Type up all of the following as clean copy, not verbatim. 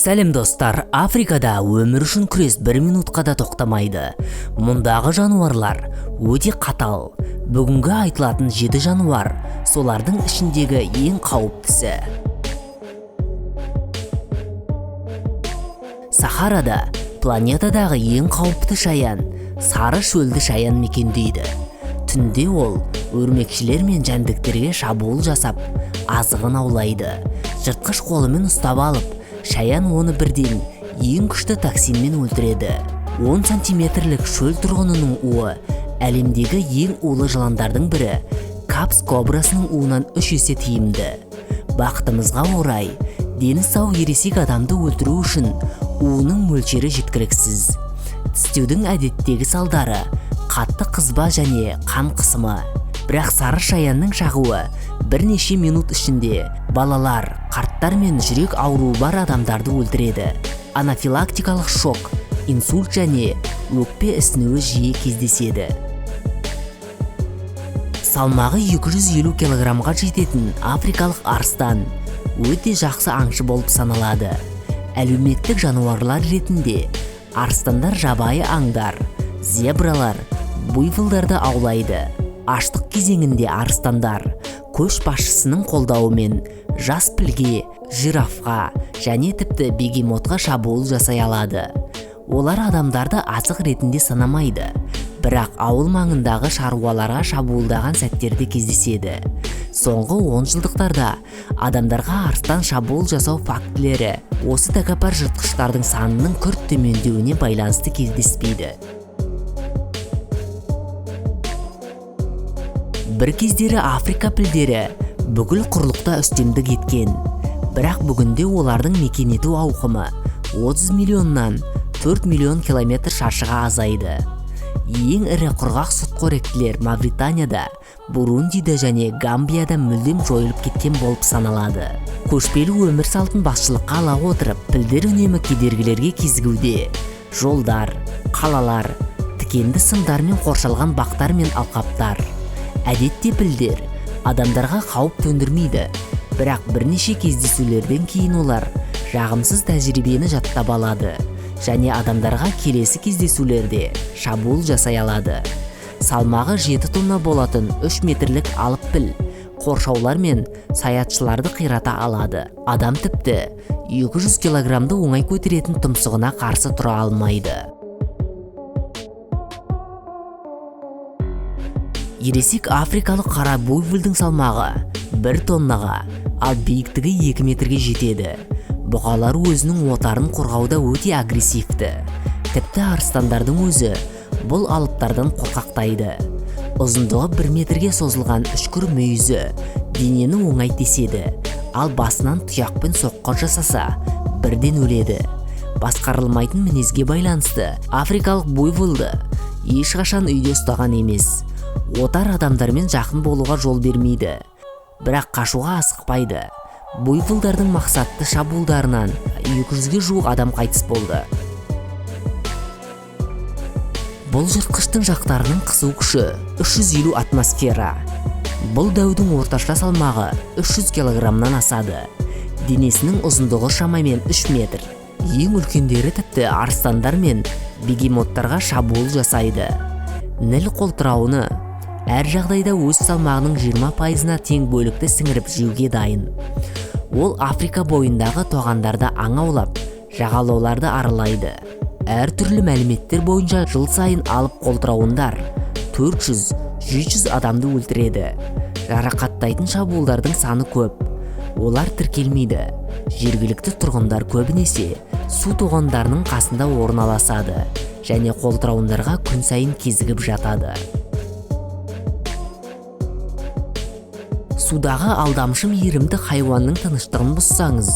Сәлем достар, Африкада өмір үшін күрес 1 минутқа да тоқтамайды. Мұндағы жануарлар өте қатал. Бүгінгі айтылатын 7 жануар, солардың ішіндегі ең қауіптісі. Сахарада планетадағы ең қауіпті шаян, сары шөлді шаян мекендейді. Түнде ол өрмекшілер мен жәндіктерге шабуыл жасап, азығын аулайды. Жыртқыш қолымен ұстап алып, шаян оны бірден ең күшті токсинмен өлтіреді. 10 сантиметрлік шөл тұрғынының уы әлемдегі ең улы жыландардың бірі, капс кобрасының уынан 3 есе тиімді. Бақытымызға орай, дені сау ересек адамды өлтіру үшін уының мөлшері жеткіліксіз. Тістеудің әдеттегі салдары қатты қызба және қан қысымы. Бірақ сары шаянның шағуы бірнеше минут ішінде балалар, қарттар мен жүрек ауруы бар адамдарды өлтіреді. Анафилактикалық шок, инсульт және өкпе ісінуі жиі кездеседі. Салмағы 250 килограммға жететін африкалық арыстан өте жақсы аңшы болып саналады. Әлеуметтік жануарлар ретінде арыстандар жабайы аңдар, зебралар, буйволдарды аулайды. Аштық кезеңінде арыстандар көшбасшысының қолдауымен жас пілге, жирафқа және тіпті бегемотқа шабуыл жасай алады. Олар адамдарды азық ретінде санамайды, бірақ ауыл маңындағы шаруаларға шабуылдаған сәттерде кездеседі. Соңғы 10 жылдықтарда адамдарға арыстан шабуыл жасау фактілері осы тәкаппар жыртқыштардың санының күрт төмендеуіне байланысты кездеспейді. Бір кездері Африка пілдері бүкіл құрлықта үстемдік еткен, бірақ бүгінде олардың мекен ету ауқымы 30 миллионнан 4 миллион километр шаршыға азайды. Ең ірі құрғақ сүтқоректілер Мавританияда, Бурундида және Гамбияда мүлдем жойылып кеткен болып саналады. Көшпелі өмір салтын басшылыққа ала отырып, пілдер үнемі кедергілерге кезігуде. Жолдар, қалалар, тікенді сымдармен қоршалған бақтар мен алқаптар. Әдетте пілдер адамдарға қауіп төндірмейді, бірақ бірнеше кездесулерден кейін олар жағымсыз тәжірибені жаттап алады және адамдарға келесі кездесулерде шабуыл жасай алады. Салмағы 7 тонна болатын 3 метрлік алып піл қоршаулар мен саятшыларды қирата алады. Адам тіпті 200 килограммды оңай көтеретін тұмсығына қарсы тұра алмайды. Ересек африкалық қара буйволдың салмағы 1 тоннаға, ал биіктігі 2 метрге жетеді. Бұғалар өзінің отарын қорғауда өте агрессивті. Тіпті арыстандардың өзі бұл алыптардан қорқақтайды. Ұзындығы 1 метрге созылған үшкір мүйізі денені оңай теседі, ал басынан тұяқпен соққы жасаса бірден өледі. Басқарылмайтын мінезге байланысты африкалық буйволды ешқашан үйде ұстаған емес. Отар адамдармен жақын болуға жол бермейді, бірақ қашуға асықпайды. Буйволдардың мақсатты шабуылдарынан 200-ге жуық адам қайтыс болды. Бұл жыртқыштың жақтарының қысу күші 350 атмосфера. Бұл дәудің орташа салмағы 300 килограммнан асады. Денесінің ұзындығы шамамен 3 метр. Ең үлкендері тіпті арыстандар мен бегемоттарға шабуыл жасайды. Ніл қолтырауыны әр жағдайда өз салмағының 20%-на тең бөлікті сіңіріп жеуге дайын. Ол Африка бойындағы тоғандарды аң аулап, жағалауларды аралайды. Әр түрлі мәліметтер бойынша жыл сайын алып қолтырауындар 400-600 адамды өлтіреді. Жарақаттайтын шабуылдардың саны көп. Олар тіркелмейді. Жергілікті тұрғындар көбінесе су тоғандарының қасында орналасады және қолтырауындарға күн сайын кезігіп жатады. Судағы алдамшы мейірімді хайуанның тыныштығын бұзсаңыз,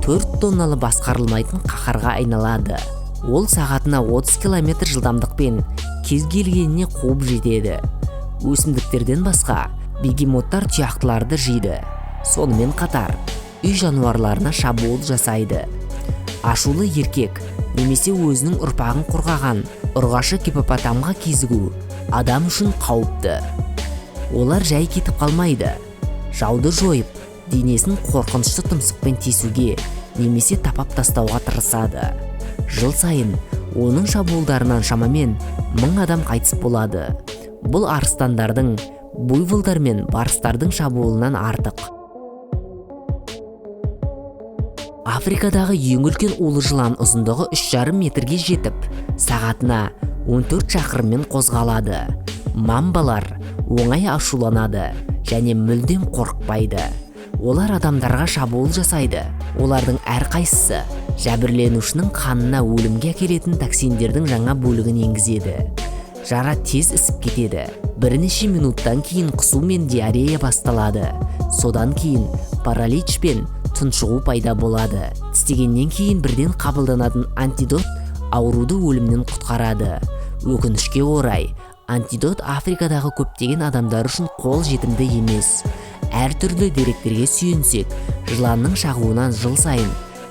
4 тонналы басқарылмайтын қаһарға айналады. Ол сағатына 30 км жылдамдықпен кез келгеніне қуып жетеді. Өсімдіктерден басқа бегемоттар тұяқтыларды жейді. Сонымен қатар үй жануарларына шабуыл жасайды. Ашулы еркек немесе өзінің ұрпағын қорғаған ұрғашы гиппопотамға кезігу адам үшін қауіпті. Олар жай кетіп қалмайды. Жауды жойып, денесін қорқынышты тұмсықпен тесуге немесе тапап тастауға тырысады. Жыл сайын оның шабуылдарынан шамамен 1000 адам қайтыс болады. Бұл арыстандардың, буйволдар мен барыстардың шабуылынан артық. Африкадағы ең үлкен улы жылан ұзындығы 3,5 метрге жетіп, сағатына 14 шақырыммен қозғалады. Мамбалар оңай ашуланады және мүлдем қорықпайды. Олар адамдарға шабуыл жасайды. Олардың әрқайсысы жәбірленушінің қанына өлімге әкелетін токсиндердің жаңа бөлігін енгізеді. Жара тез ісіп кетеді. Бірнеше минуттан кейін құсу мен диарея басталады. Содан кейін паралич пен тұншығу пайда болады. Тістегеннен кейін бірден қабылданатын антидот ауруды өлімнен құтқарады. Өкінішке орай, антидот Африкадағы көптеген адамдар үшін қол жетімді емес. Әртүрлі деректерге сүйенсек, жыланның шағуынан жыл сайын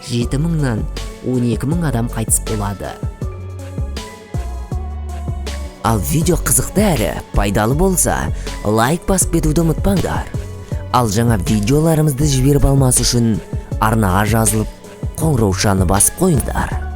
7000-нан 12000 адам қайтыс болады. Ал видео қызықты әрі пайдалы болса, лайк басып кетуді ұмытпаңдар. Ал жаңа видеоларымызды жіберіп алмас үшін арнаға жазылып, қоңыраушаны басып қойыңдар.